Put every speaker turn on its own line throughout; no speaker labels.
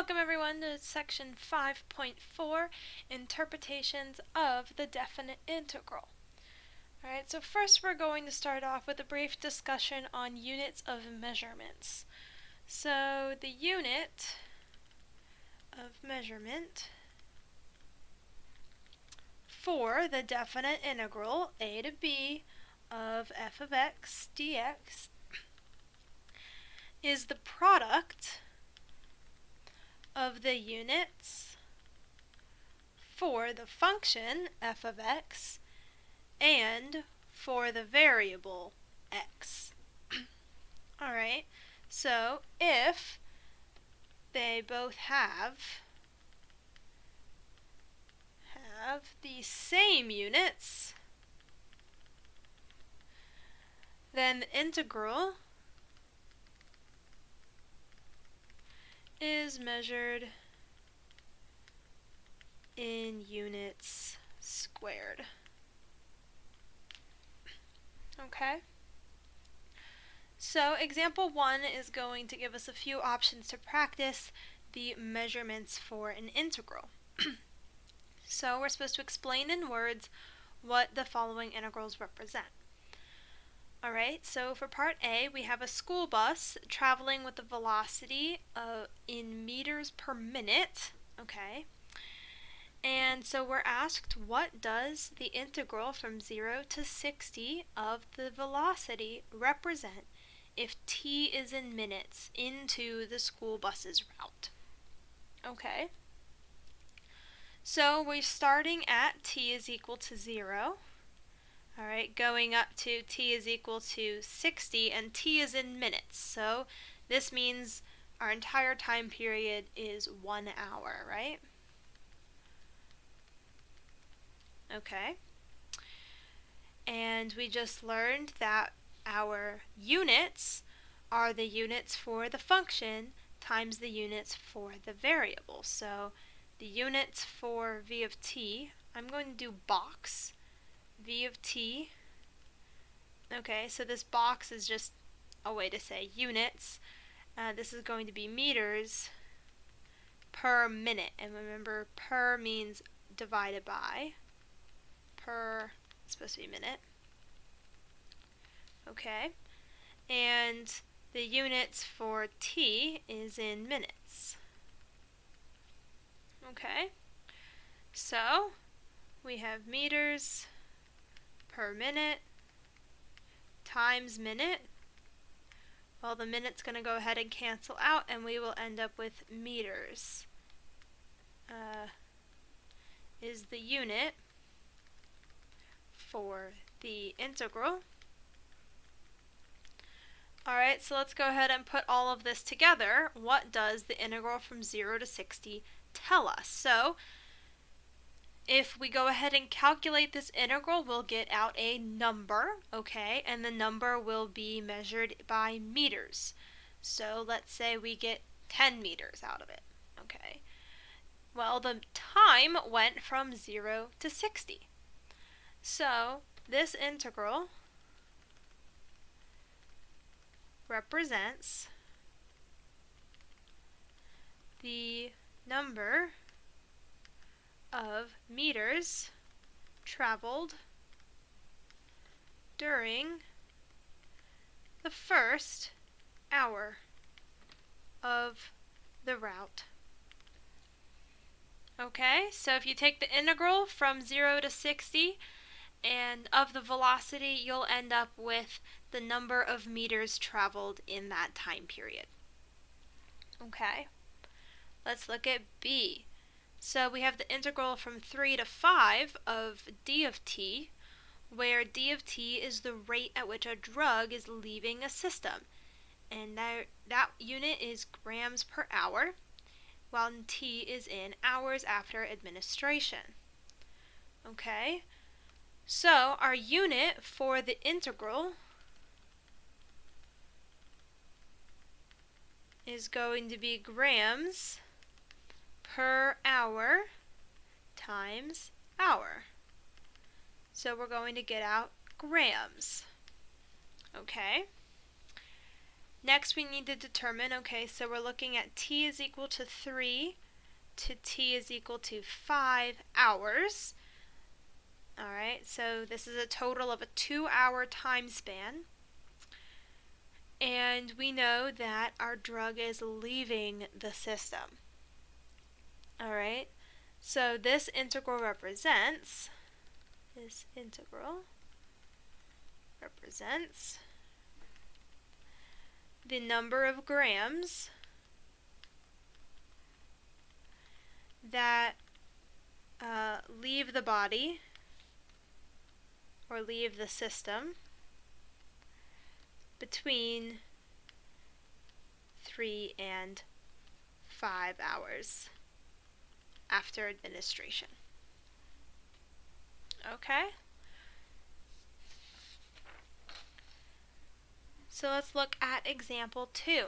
Welcome everyone to section 5.4, Interpretations of the Definite Integral. Alright, so first we're going to start off with a brief discussion on units of measurements. So the unit of measurement for the definite integral a to b of f of x dx is the product of the units for the function f of x and for the variable x. Alright, so if they both have the same units, then the integral is measured in units squared. Okay? So example 1 is going to give us a few options to practice the measurements for an integral. So we're supposed to explain in words what the following integrals represent. Alright, so for part A, we have a school bus traveling with a velocity in meters per minute, okay? And so we're asked, what does the integral from 0 to 60 of the velocity represent if t is in minutes into the school bus's route? Okay. So we're starting at t is equal to 0. Alright, going up to t is equal to 60, and t is in minutes. So this means our entire time period is 1 hour, right? Okay. And we just learned that our units are the units for the function times the units for the variable. So the units for v of t, I'm going to do box v of t. Okay, so this box is just a way to say units. This is going to be meters per minute. And remember, per means divided by. Per is supposed to be minute. Okay, and the units for t is in minutes. Okay, so we have meters per minute times minute. Well, the minute's going to go ahead and cancel out, and we will end up with meters is the unit for the integral. Alright, so let's go ahead and put all of this together. What does the integral from 0 to 60 tell us? So if we go ahead and calculate this integral, we'll get out a number, okay, and the number will be measured by meters. So let's say we get 10 meters out of it, okay. Well, the time went from 0 to 60. So this integral represents the number of meters traveled during the first hour of the route. Okay, so if you take the integral from 0 to 60 and of the velocity, you'll end up with the number of meters traveled in that time period. Okay, let's look at B. So we have the integral from 3 to 5 of d of t, where d of t is the rate at which a drug is leaving a system. And that unit is grams per hour, while t is in hours after administration. Okay, so our unit for the integral is going to be grams per hour times hour. So we're going to get out grams. Okay? Next we need to determine, okay, so we're looking at t is equal to 3 to t is equal to 5 hours. Alright, so this is a total of a 2-hour time span. And we know that our drug is leaving the system. Alright, so this integral represents the number of grams that leave the body or leave the system between 3 and 5 hours after administration. Okay? So let's look at example 2.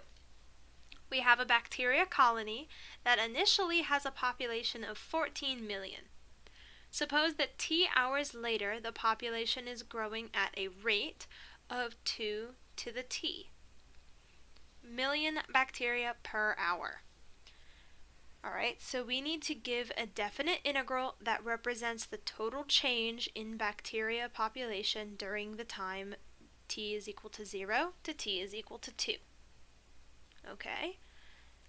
We have a bacteria colony that initially has a population of 14 million. Suppose that t hours later the population is growing at a rate of 2 to the t million bacteria per hour. Alright, so we need to give a definite integral that represents the total change in bacteria population during the time t is equal to 0 to t is equal to 2. Okay,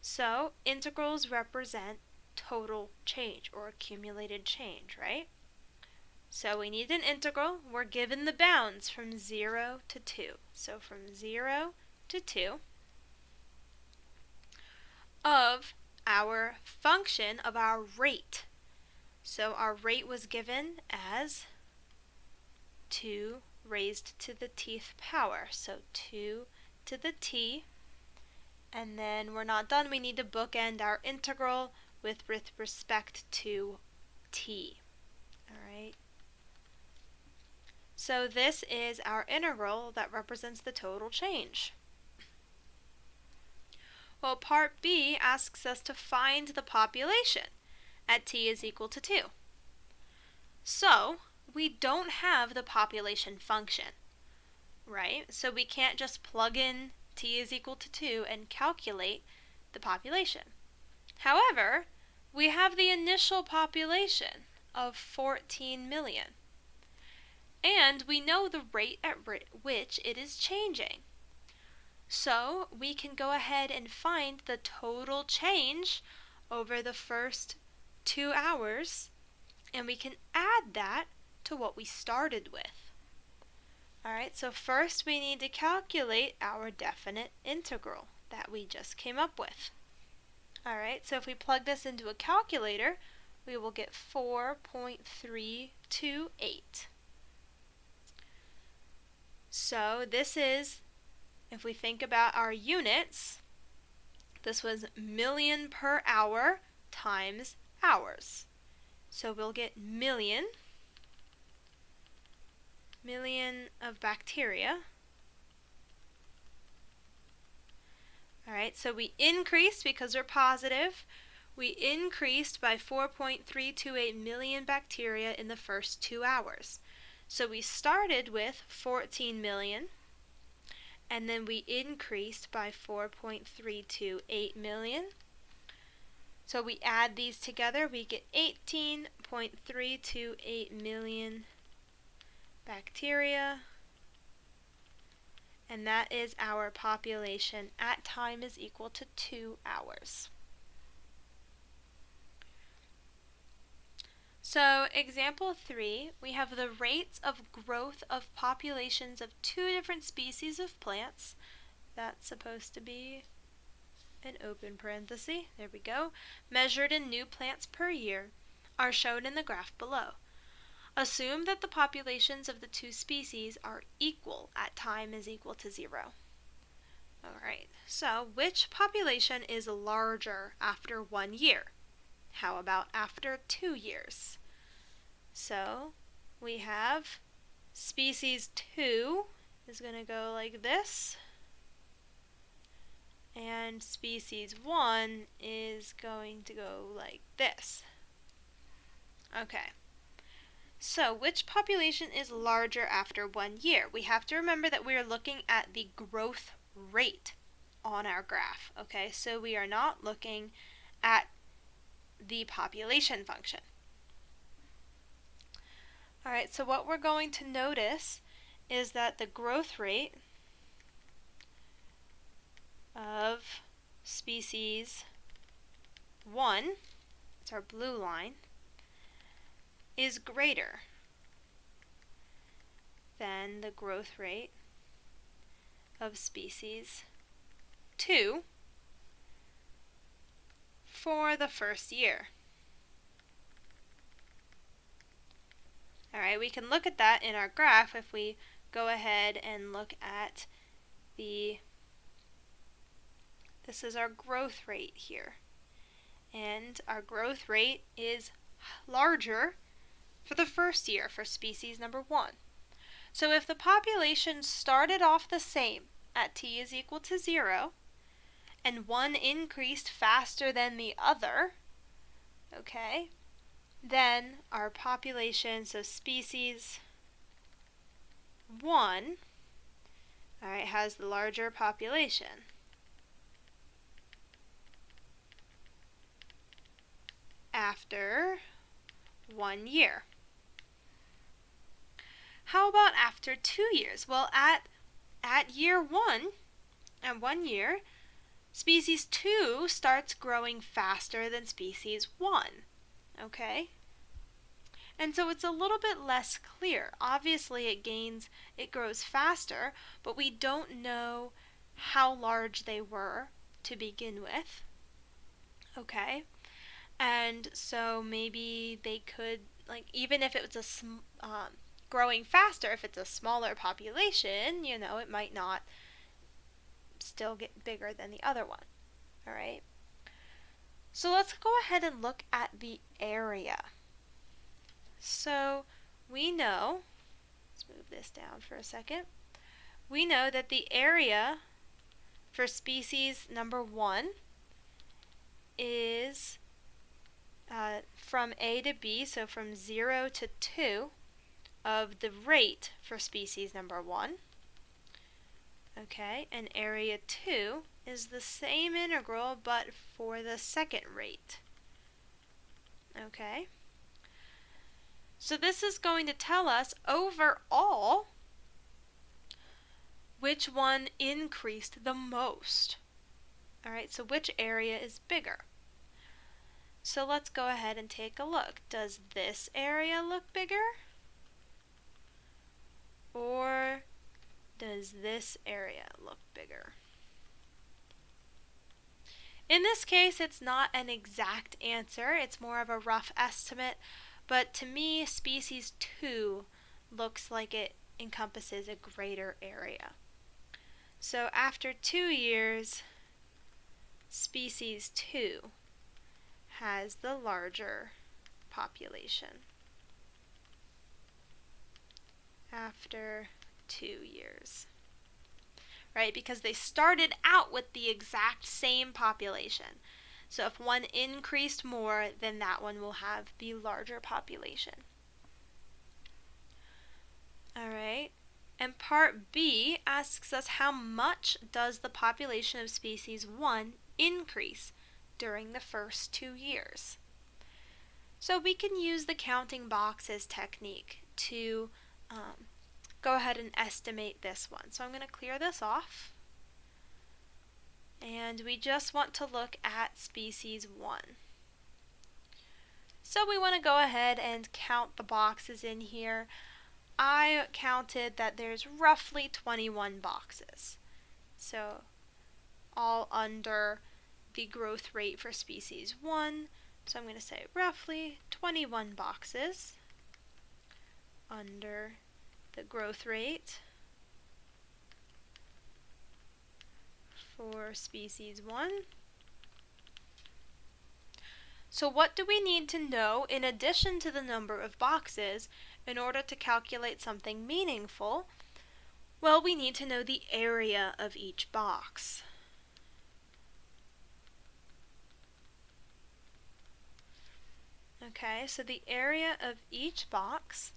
so integrals represent total change or accumulated change, right? So we need an integral. We're given the bounds from 0 to 2. So from 0 to 2 of our function of our rate. So our rate was given as 2 raised to the tth power. So 2 to the t. And then we're not done. We need to bookend our integral with respect to t. Alright. So this is our integral that represents the total change. Well, part B asks us to find the population at t is equal to 2. So we don't have the population function, right? So we can't just plug in t is equal to 2 and calculate the population. However, we have the initial population of 14 million. And we know the rate at which it is changing. So we can go ahead and find the total change over the first 2 hours, and we can add that to what we started with. Alright, so first we need to calculate our definite integral that we just came up with. Alright, so if we plug this into a calculator, we will get 4.328. So this is, if we think about our units, this was million per hour times hours. So we'll get million of bacteria. Alright, so we increased because we're positive. We increased by 4.328 million bacteria in the first 2 hours. So we started with 14 million, and then we increased by 4.328 million. So we add these together, we get 18.328 million bacteria, and that is our population at time is equal to 2 hours. So example 3, we have the rates of growth of populations of 2 different species of plants. That's supposed to be an open parenthesis, there we go, measured in new plants per year, are shown in the graph below. Assume that the populations of the 2 species are equal at time is equal to 0. Alright, so which population is larger after 1 year? How about after 2 years? So we have species 2 is going to go like this, and species 1 is going to go like this. Okay, so which population is larger after 1 year? We have to remember that we are looking at the growth rate. on our graph, okay? So we are not looking at the population function. All right, so what we're going to notice is that the growth rate of species 1, it's our blue line, is greater than the growth rate of species 2 for the first year. All right, we can look at that in our graph if we go ahead and look at this is our growth rate here. And our growth rate is larger for the first year for species number 1. So if the population started off the same at t is equal to 0, and one increased faster than the other, okay, then our population, so species 1, all right, has the larger population. After 1 year. How about after 2 years? Well, at year 1, at 1 year, species 2 starts growing faster than species 1, okay? And so it's a little bit less clear. Obviously it grows faster, but we don't know how large they were to begin with, okay? And so maybe they could, like, even if it was growing faster, if it's a smaller population, you know, it might not still get bigger than the other one. All right. So let's go ahead and look at the area. So we know, let's move this down for a second. We know that the area for species number 1 is from A to B, so from 0 to 2, of the rate for species number 1. Okay, and area 2 is the same integral, but for the second rate. Okay, so this is going to tell us overall which one increased the most. All right, so which area is bigger? So let's go ahead and take a look. Does this area look bigger? Or does this area look bigger? In this case, it's not an exact answer. It's more of a rough estimate. But to me, species 2 looks like it encompasses a greater area. So after 2 years, species 2 has the larger population. After 2 years. Right, because they started out with the exact same population. So if one increased more, then that one will have the larger population. Alright, and part B asks us how much does the population of species 1 increase during the first 2 years. So we can use the counting boxes technique to go ahead and estimate this one. So I'm going to clear this off. And we just want to look at species 1. So we want to go ahead and count the boxes in here. I counted that there's roughly 21 boxes. So all under the growth rate for species 1. So I'm going to say roughly 21 boxes under the growth rate for species 1. So what do we need to know in addition to the number of boxes in order to calculate something meaningful? Well, we need to know the area of each box. Okay, so the area of each box,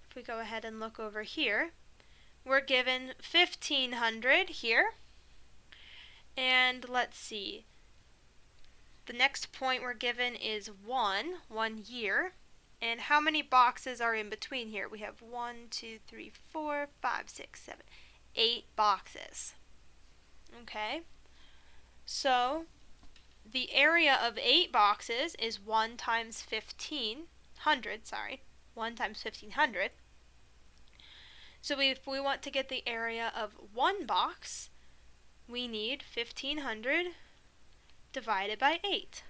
if we go ahead and look over here, we're given 1,500 here, And let's see. The next point we're given is 1 year. And how many boxes are in between here? We have 1, 2, 3, 4, 5, 6, 7, 8 boxes. Okay? So the area of 8 boxes is 1 times 1,500, 1 times 1,500. So if we want to get the area of 1 box, we need 1,500 divided by 8,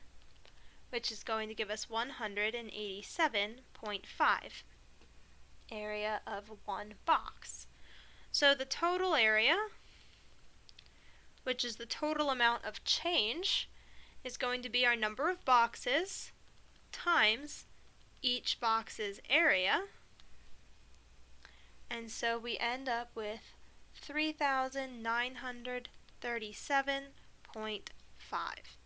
which is going to give us 187.5 area of 1 box. So the total area, which is the total amount of change, is going to be our number of boxes times each box's area. And so we end up with 3,937.5.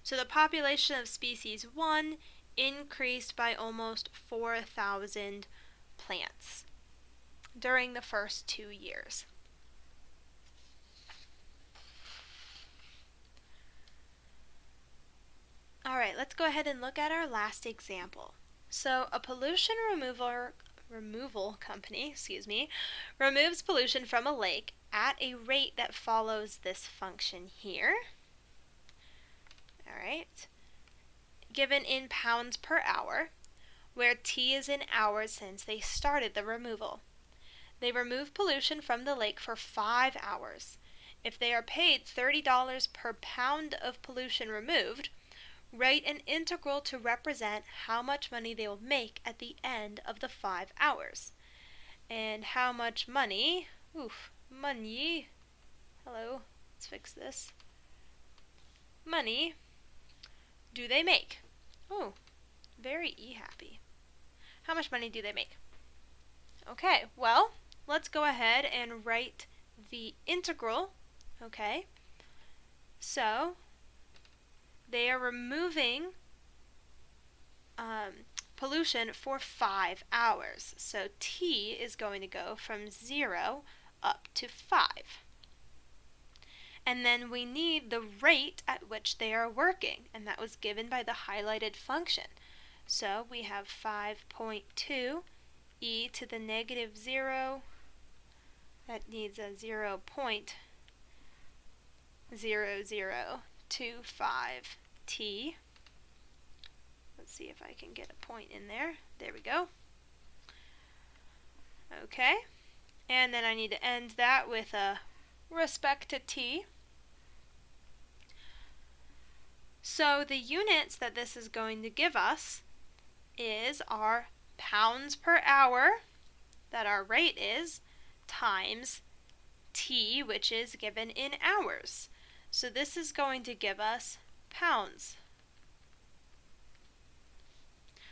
So the population of species 1 increased by almost 4,000 plants during the first 2 years. All right, let's go ahead and look at our last example. So a pollution removal company, removes pollution from a lake at a rate that follows this function here. All right. Given in pounds per hour, where T is in hours since they started the removal. They remove pollution from the lake for 5 hours. If they are paid $30 per pound of pollution removed, write an integral to represent how much money they will make at the end of the 5 hours. And how much money, hello, let's fix this. Money do they make? Oh, very happy. How much money do they make? Okay, well, let's go ahead and write the integral. Okay, so they are removing pollution for 5 hours. So T is going to go from 0 up to 5. And then we need the rate at which they are working, and that was given by the highlighted function. So we have 5.2 e to the negative 0. That needs a 0.0025 t. Let's see if I can get a point in there. There we go. Okay. And then I need to end that with a respect to t. So the units that this is going to give us is our pounds per hour, that our rate is, times t, which is given in hours. So this is going to give us pounds.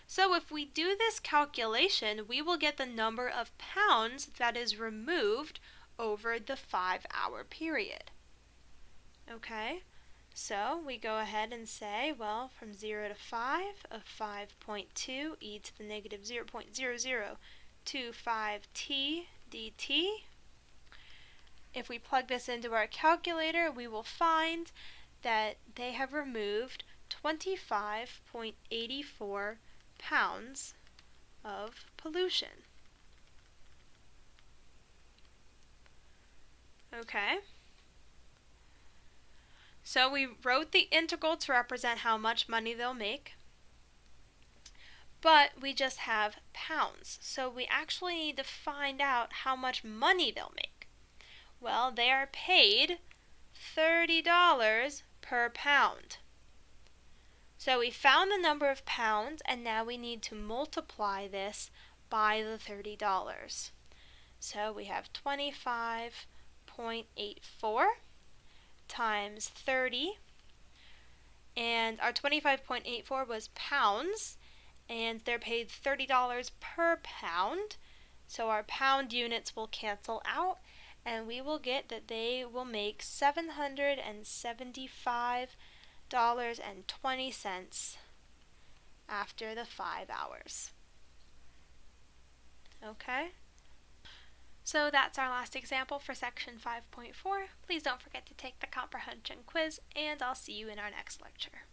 So if we do this calculation, we will get the number of pounds that is removed over the 5-hour period. Okay, so we go ahead and say, well, from 0 to 5 of 5.2 e to the negative 0.0025 t dt. If we plug this into our calculator, we will find that they have removed 25.84 pounds of pollution. Okay. So we wrote the integral to represent how much money they'll make, but we just have pounds. So we actually need to find out how much money they'll make. Well, they are paid $30 per pound. So we found the number of pounds, and now we need to multiply this by the $30. So we have 25.84 times 30, and our 25.84 was pounds, and they're paid $30 per pound, so our pound units will cancel out, and we will get that they will make $775.20 after the 5 hours. Okay? So that's our last example for section 5.4. Please don't forget to take the comprehension quiz, and I'll see you in our next lecture.